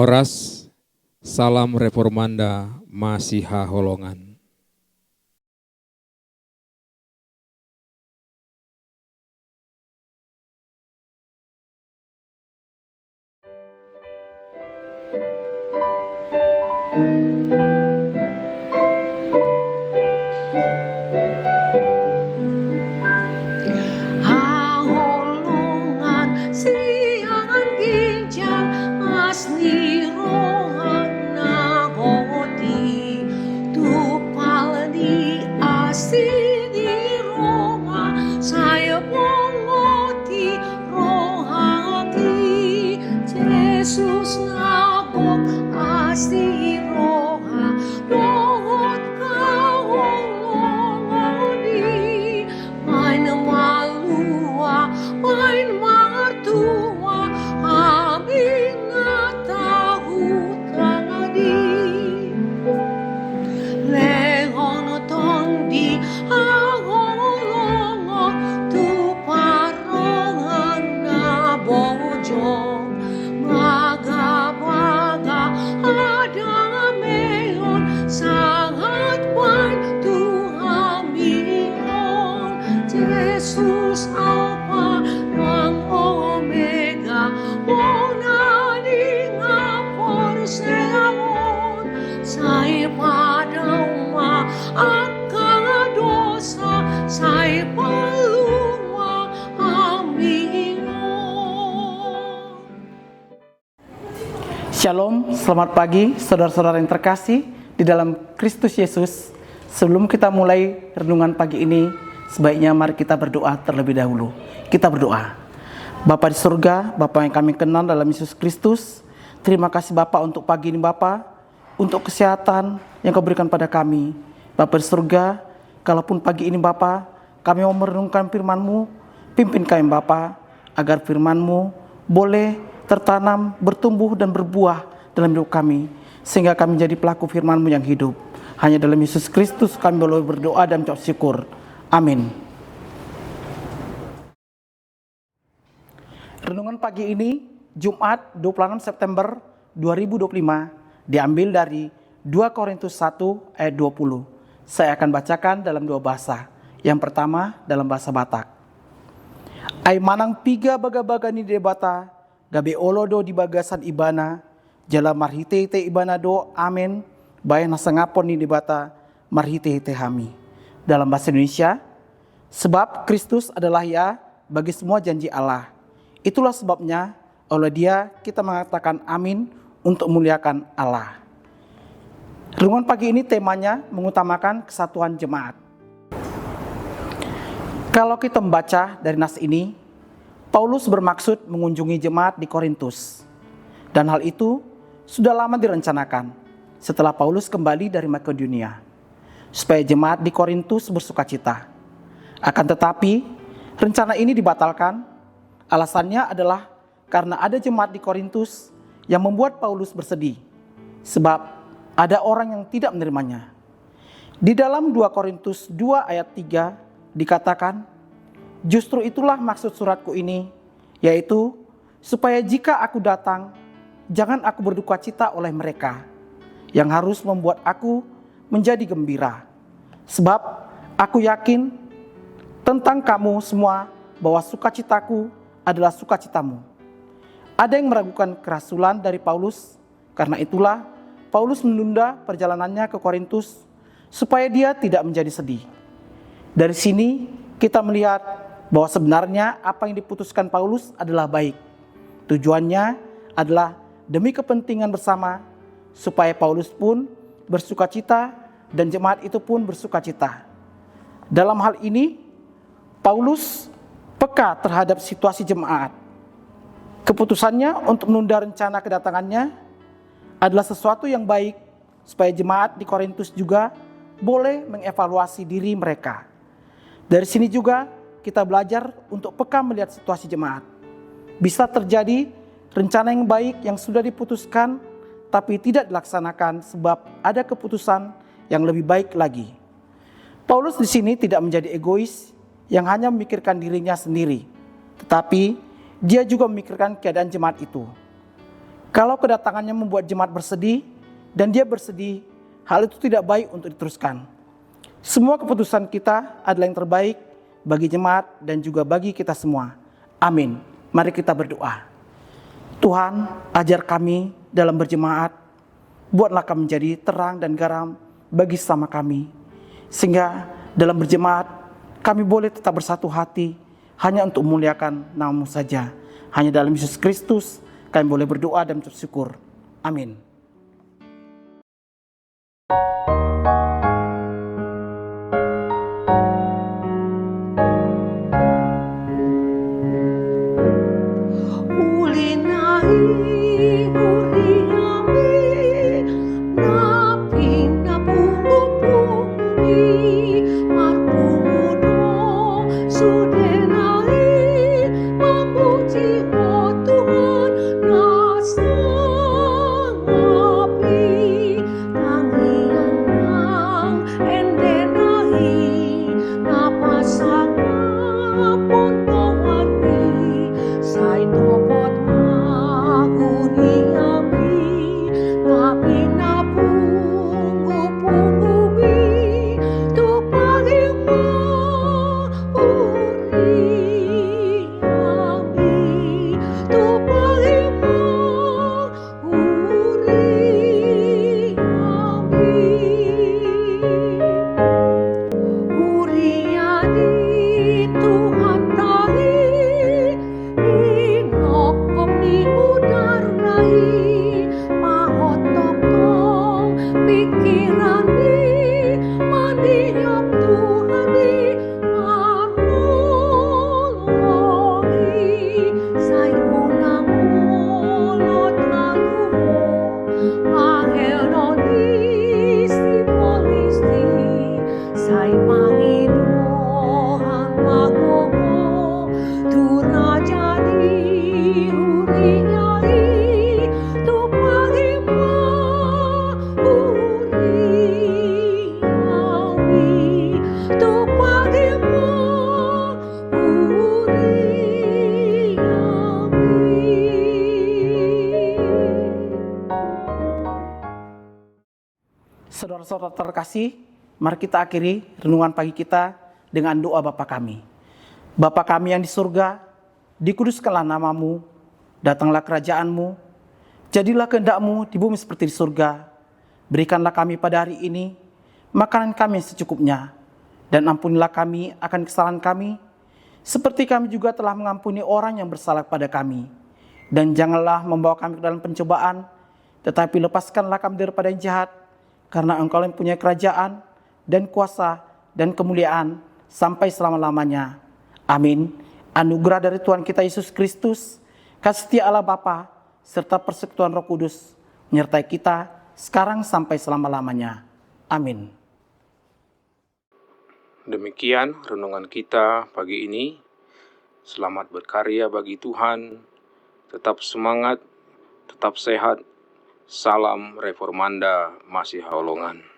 Horas, salam reformanda Masiha Holongan. Shalom, selamat pagi saudara-saudara yang terkasih di dalam Kristus Yesus. Sebelum kita mulai renungan pagi ini, sebaiknya mari kita berdoa terlebih dahulu. Kita berdoa. Bapa di surga, Bapa yang kami kenal dalam Yesus Kristus, terima kasih Bapa untuk pagi ini Bapa, untuk kesehatan yang Kau berikan pada kami. Bapa di surga, kalaupun pagi ini Bapa, kami mau merenungkan firman-Mu, pimpin kami Bapa, agar firman-Mu boleh tertanam, bertumbuh dan berbuah dalam hidup kami, sehingga kami menjadi pelaku firman-Mu yang hidup. Hanya dalam Yesus Kristus kami boleh berdoa dan mengucap syukur. Amin. Renungan pagi ini, Jumat 26 September 2025, diambil dari 2 Korintus 1 ayat 20. Saya akan bacakan dalam dua bahasa. Yang pertama dalam bahasa Batak. Ai manang piga baga-baga ni debata, gabe olodo di bagasan ibana, jala marhite-hite ibana do, amen, bayan nasangapon ni debata, marhite-hite hami. Dalam bahasa Indonesia, sebab Kristus adalah ya bagi semua janji Allah. Itulah sebabnya oleh Dia kita mengatakan amin untuk memuliakan Allah. Renungan pagi ini temanya mengutamakan kesatuan jemaat. Kalau kita membaca dari nas ini, Paulus bermaksud mengunjungi jemaat di Korintus. Dan hal itu sudah lama direncanakan setelah Paulus kembali dari Makedonia, supaya jemaat di Korintus bersukacita. Akan tetapi, rencana ini dibatalkan. Alasannya adalah karena ada jemaat di Korintus yang membuat Paulus bersedih, sebab ada orang yang tidak menerimanya. Di dalam 2 Korintus 2 ayat 3 dikatakan, justru itulah maksud suratku ini, yaitu supaya jika aku datang, jangan aku berduka cita oleh mereka, yang harus membuat aku menjadi gembira. Sebab aku yakin tentang kamu semua bahwa sukacitaku adalah sukacitamu. Ada yang meragukan kerasulan dari Paulus, karena itulah Paulus menunda perjalanannya ke Korintus supaya dia tidak menjadi sedih. Dari sini kita melihat bahwa sebenarnya apa yang diputuskan Paulus adalah baik. Tujuannya adalah demi kepentingan bersama, supaya Paulus pun bersukacita dan jemaat itu pun bersukacita. Dalam hal ini, Paulus peka terhadap situasi jemaat. Keputusannya untuk menunda rencana kedatangannya adalah sesuatu yang baik, supaya jemaat di Korintus juga boleh mengevaluasi diri mereka. Dari sini juga kita belajar untuk peka melihat situasi jemaat. Bisa terjadi rencana yang baik yang sudah diputuskan tapi tidak dilaksanakan sebab ada keputusan yang lebih baik lagi. Paulus di sini tidak menjadi egois yang hanya memikirkan dirinya sendiri, tetapi dia juga memikirkan keadaan jemaat itu. Kalau kedatangannya membuat jemaat bersedih dan dia bersedih, hal itu tidak baik untuk diteruskan. Semua keputusan kita adalah yang terbaik bagi jemaat dan juga bagi kita semua. Amin. Mari kita berdoa. Tuhan, ajar kami dalam berjemaat, buatlah kami menjadi terang dan garam bagi sesama kami, sehingga dalam berjemaat kami boleh tetap bersatu hati hanya untuk memuliakan nama-Mu saja. Hanya dalam Yesus Kristus kami boleh berdoa dan bersyukur. Amin. Saudara-saudara terkasih, mari kita akhiri renungan pagi kita dengan doa Bapa kami. Bapa kami yang di surga, dikuduskanlah nama-Mu, datanglah kerajaan-Mu, jadilah kehendak-Mu di bumi seperti di surga. Berikanlah kami pada hari ini makanan kami yang secukupnya, dan ampunilah kami akan kesalahan kami, seperti kami juga telah mengampuni orang yang bersalah pada kami. Dan janganlah membawa kami ke dalam pencobaan, tetapi lepaskanlah kami daripada yang jahat, karena Engkau yang punya kerajaan dan kuasa dan kemuliaan sampai selama-lamanya. Amin. Anugerah dari Tuhan kita Yesus Kristus, kasih setia Allah Bapa, serta persekutuan Roh Kudus menyertai kita sekarang sampai selama-lamanya. Amin. Demikian renungan kita pagi ini. Selamat berkarya bagi Tuhan. Tetap semangat, tetap sehat. Salam Reformanda Masiha Holongan.